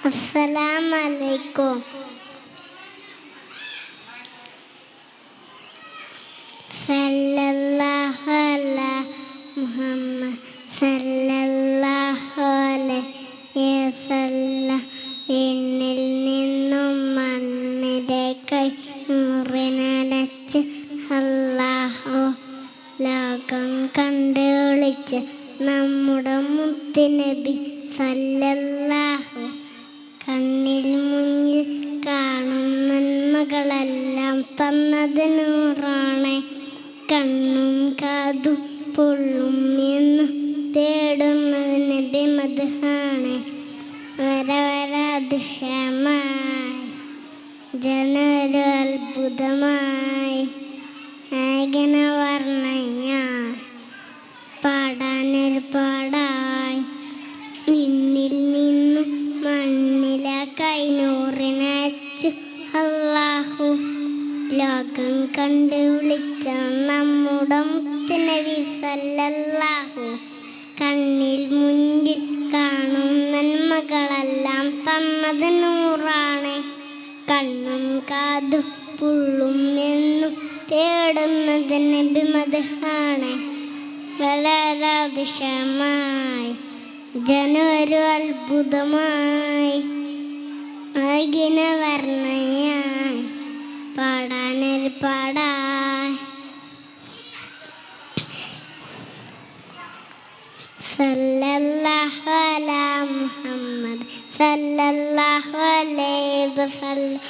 അസ്സലാമലൈക്കും. സല്ലല്ലാഹു അലാ മുഹമ്മദ് സല്ലല്ലാഹു അലൈഹി വസല്ലം. എന്നിൽ നിന്നും മണ്ണിലേക്കായി നൂറിനടച്ച് അല്ലാഹു ലോകം കണ്ട് വിളിച്ച് നമ്മുടെ മുത്തുനബി സല്ലല്ലാഹു. കണ്ണിൽ മുന്നിൽ കാണും നന്മകളെല്ലാം തന്നത് നൂറാണ്. കണ്ണും കാതും പൊള്ളും എന്ന് തേടുന്നത് നബി മദ്ഹാണ്. വരവരാതിശയമായി ജനൊരു അത്ഭുതമായി നായകന വർണ്ണയായി പാടാനൊരു പാടായി വിണ്ണിൽ നിന്ന് മണ്ണിലാക്കായി നൂറിനയച്ചു അല്ലാഹു ലോകം കണ്ട് വിളിച്ച നമ്മുടെ മുത്തുനബി സല്ലല്ലാഹു. കണ്ണിൽ മുന്നിൽ കാണും നന്മകളെല്ലാം തന്നത് നൂറാണ്. കണ്ണും കാതും പുള്ളും എന്നും തേടുന്നത് നബി മദ്ഹാണ്. വളരാതിശയമായി ജനൊരു അത്ഭുതമായി ആകിന വർണ്ണയായി പാടാനൊരു പാടായി സല്ലല്ലാഹു അലാ മുഹമ്മദ് സല്ലല്ലാഹു അലൈഹി വസല്ലം.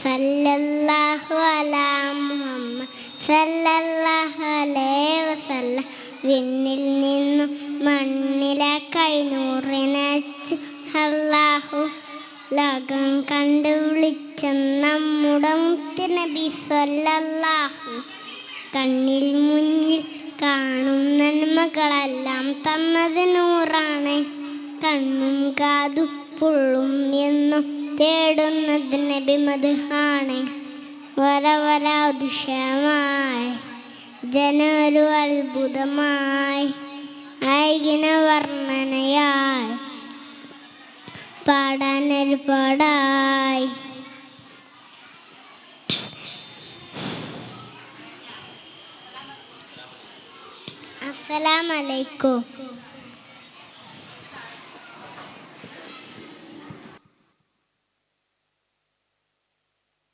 സല്ലല്ലാഹു അലാ മുഹമ്മദ് സല്ലല്ലാഹു അലൈഹി വസല്ലം. വിണ്ണിൽ നിന്നും മണ്ണിലാക്കായി നൂറിനയച്ചു അല്ലാഹു ലോകം കണ്ടു വിളിച്ച നമ്മുടെ മുത്തുനബി സല്ലല്ലാഹു. കണ്ണിൽ മുന്നിൽ കാണും നന്മകളെല്ലാം തന്നത് നൂറാണ്. കണ്ണും കാതും പുള്ളും എന്നും തേടുന്നത് നബി മദ്ഹാണ്. വരവരാതിശയമായി ജനൊരു അത്ഭുതമായി ആയിന വർണ്ണനയായി പാടാനൊരു പാടായി അസ്സലാമലൈക്കും.